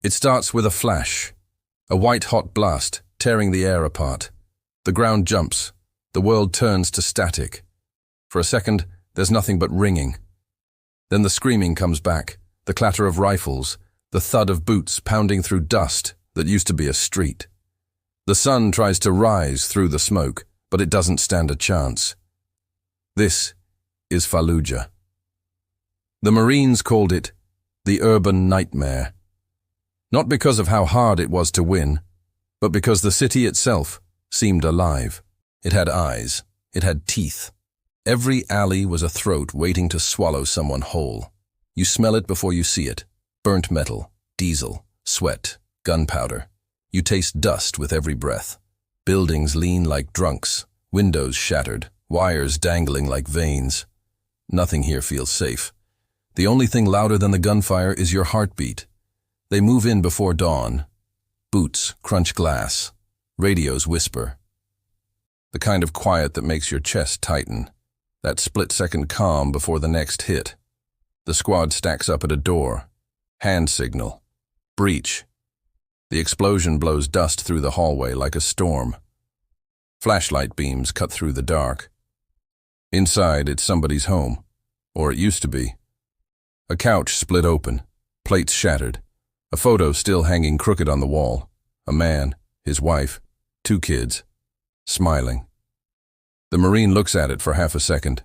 It starts with a flash, a white-hot blast tearing the air apart. The ground jumps. The world turns to static. For a second, there's nothing but ringing. Then the screaming comes back, the clatter of rifles, the thud of boots pounding through dust that used to be a street. The sun tries to rise through the smoke, but it doesn't stand a chance. This is Fallujah. The Marines called it the urban nightmare. Not because of how hard it was to win, but because the city itself seemed alive. It had eyes. It had teeth. Every alley was a throat waiting to swallow someone whole. You smell it before you see it. Burnt metal, diesel, sweat, gunpowder. You taste dust with every breath. Buildings lean like drunks, windows shattered, wires dangling like veins. Nothing here feels safe. The only thing louder than the gunfire is your heartbeat. They move in before dawn. Boots crunch glass. Radios whisper. The kind of quiet that makes your chest tighten. That split-second calm before the next hit. The squad stacks up at a door. Hand signal. Breach. The explosion blows dust through the hallway like a storm. Flashlight beams cut through the dark. Inside, it's somebody's home. Or it used to be. A couch split open. Plates shattered. A photo still hanging crooked on the wall. A man, his wife, 2 kids, smiling. The Marine looks at it for half a second.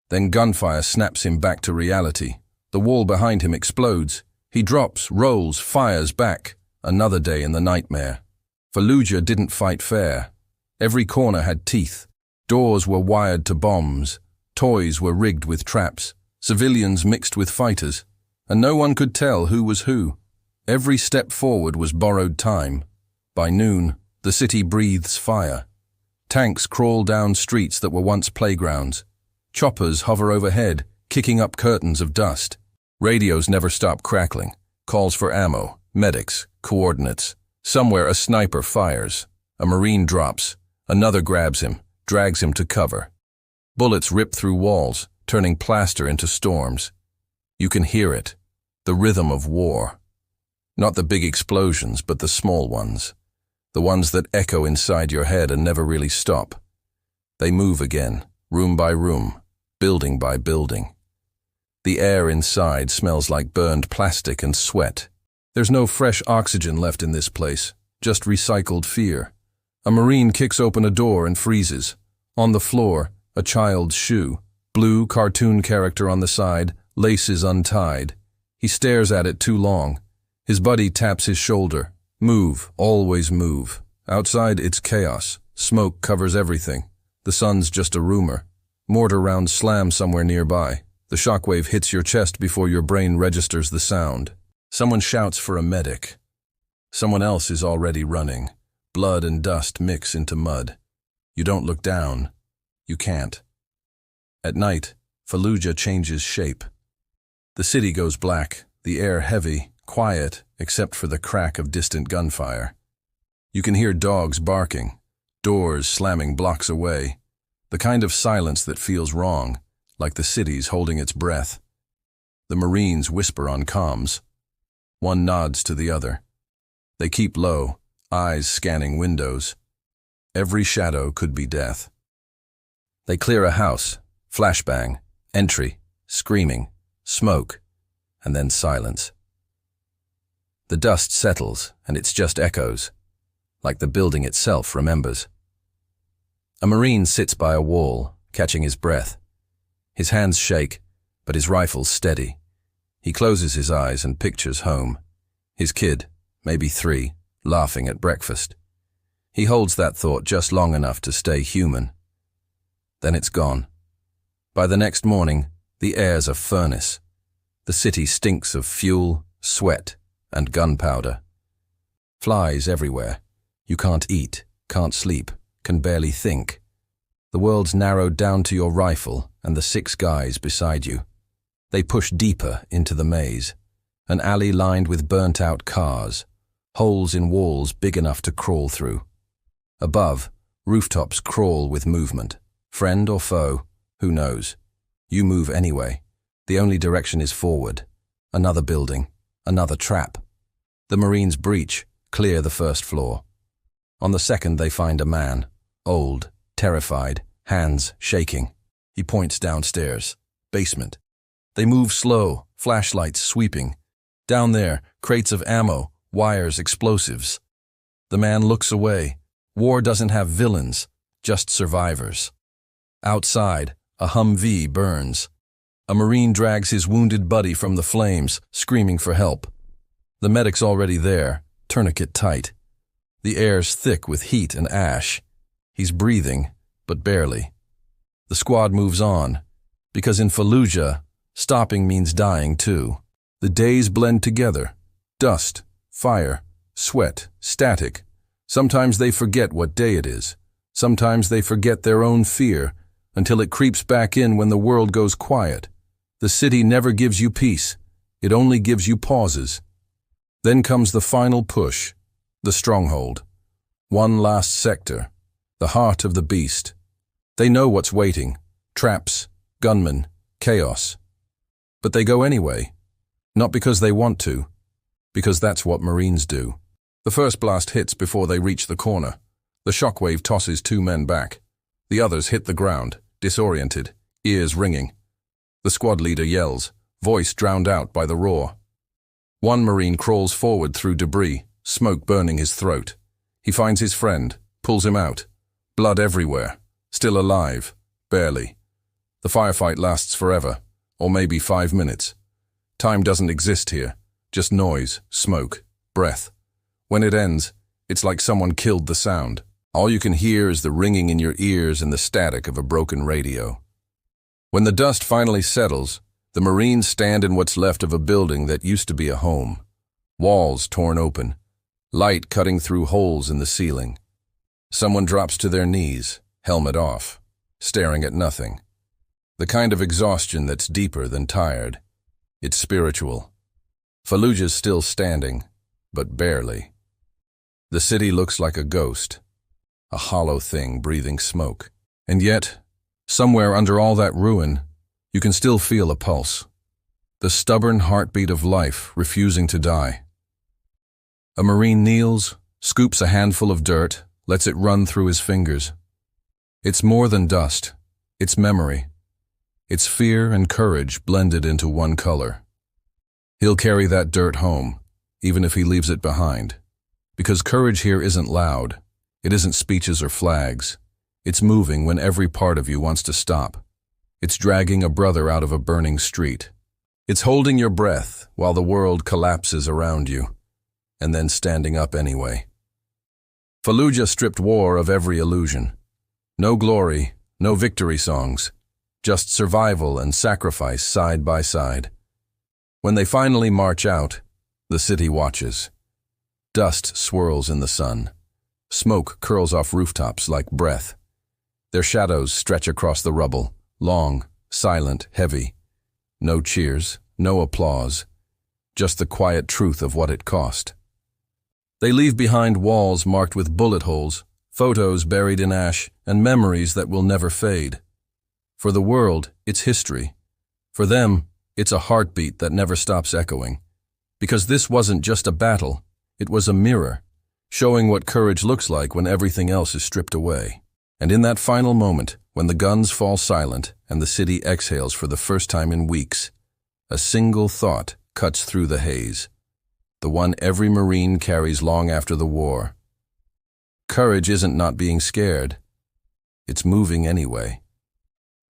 Then gunfire snaps him back to reality. The wall behind him explodes. He drops, rolls, fires back. Another day in the nightmare. Fallujah didn't fight fair. Every corner had teeth. Doors were wired to bombs. Toys were rigged with traps. Civilians mixed with fighters. And no one could tell who was who. Every step forward was borrowed time. By noon, the city breathes fire. Tanks crawl down streets that were once playgrounds. Choppers hover overhead, kicking up curtains of dust. Radios never stop crackling. Calls for ammo, medics, coordinates. Somewhere a sniper fires. A Marine drops. Another grabs him, drags him to cover. Bullets rip through walls, turning plaster into storms. You can hear it, the rhythm of war. Not the big explosions, but the small ones. The ones that echo inside your head and never really stop. They move again, room by room, building by building. The air inside smells like burned plastic and sweat. There's no fresh oxygen left in this place, just recycled fear. A Marine kicks open a door and freezes. On the floor, a child's shoe. Blue cartoon character on the side, laces untied. He stares at it too long. His buddy taps his shoulder. Move, always move. Outside, it's chaos. Smoke covers everything. The sun's just a rumor. Mortar rounds slam somewhere nearby. The shockwave hits your chest before your brain registers the sound. Someone shouts for a medic. Someone else is already running. Blood and dust mix into mud. You don't look down. You can't. At night, Fallujah changes shape. The city goes black, the air heavy, quiet, except for the crack of distant gunfire. You can hear dogs barking, doors slamming blocks away, the kind of silence that feels wrong, like the city's holding its breath. The Marines whisper on comms. One nods to the other. They keep low, eyes scanning windows. Every shadow could be death. They clear a house, flashbang, entry, screaming, smoke, and then silence. The dust settles, and it's just echoes, like the building itself remembers. A Marine sits by a wall, catching his breath. His hands shake, but his rifle's steady. He closes his eyes and pictures home. His kid, maybe 3, laughing at breakfast. He holds that thought just long enough to stay human. Then it's gone. By the next morning, the air's a furnace. The city stinks of fuel, sweat, and gunpowder. Flies everywhere. You can't eat, can't sleep, can barely think. The world's narrowed down to your rifle and the 6 guys beside you. They push deeper into the maze. An alley lined with burnt-out cars. Holes in walls big enough to crawl through. Above, rooftops crawl with movement. Friend or foe, who knows? You move anyway. The only direction is forward. Another building, another trap. The Marines breach, clear the first floor. On the second they find a man, old, terrified, hands shaking. He points downstairs. Basement. They move slow, flashlights sweeping. Down there, crates of ammo, wires, explosives. The man looks away. War doesn't have villains, just survivors. Outside, a Humvee burns. A Marine drags his wounded buddy from the flames, screaming for help. The medic's already there, tourniquet tight. The air's thick with heat and ash. He's breathing, but barely. The squad moves on, because in Fallujah, stopping means dying too. The days blend together. Dust, fire, sweat, static. Sometimes they forget what day it is. Sometimes they forget their own fear, until it creeps back in when the world goes quiet. The city never gives you peace. It only gives you pauses. Then comes the final push, the stronghold. One last sector, the heart of the beast. They know what's waiting. Traps, gunmen, chaos. But they go anyway. Not because they want to, because that's what Marines do. The first blast hits before they reach the corner. The shockwave tosses 2 men back. The others hit the ground, disoriented, ears ringing. The squad leader yells, voice drowned out by the roar. One Marine crawls forward through debris, smoke burning his throat. He finds his friend, pulls him out. Blood everywhere, still alive, barely. The firefight lasts forever, or maybe 5 minutes. Time doesn't exist here, just noise, smoke, breath. When it ends, it's like someone killed the sound. All you can hear is the ringing in your ears and the static of a broken radio. When the dust finally settles, the Marines stand in what's left of a building that used to be a home. Walls torn open, light cutting through holes in the ceiling. Someone drops to their knees, helmet off, staring at nothing. The kind of exhaustion that's deeper than tired. It's spiritual. Fallujah's still standing, but barely. The city looks like a ghost, a hollow thing breathing smoke. And yet, somewhere under all that ruin, you can still feel a pulse. The stubborn heartbeat of life refusing to die. A Marine kneels, scoops a handful of dirt, lets it run through his fingers. It's more than dust. It's memory. It's fear and courage blended into one color. He'll carry that dirt home, even if he leaves it behind. Because courage here isn't loud. It isn't speeches or flags. It's moving when every part of you wants to stop. It's dragging a brother out of a burning street. It's holding your breath while the world collapses around you, and then standing up anyway. Fallujah stripped war of every illusion. No glory, no victory songs, just survival and sacrifice side by side. When they finally march out, the city watches. Dust swirls in the sun. Smoke curls off rooftops like breath. Their shadows stretch across the rubble, long, silent, heavy. No cheers, no applause, just the quiet truth of what it cost. They leave behind walls marked with bullet holes, photos buried in ash, and memories that will never fade. For the world, it's history. For them, it's a heartbeat that never stops echoing. Because this wasn't just a battle, it was a mirror, showing what courage looks like when everything else is stripped away. And in that final moment, when the guns fall silent and the city exhales for the first time in weeks, a single thought cuts through the haze. The one every Marine carries long after the war. Courage isn't not being scared. It's moving anyway.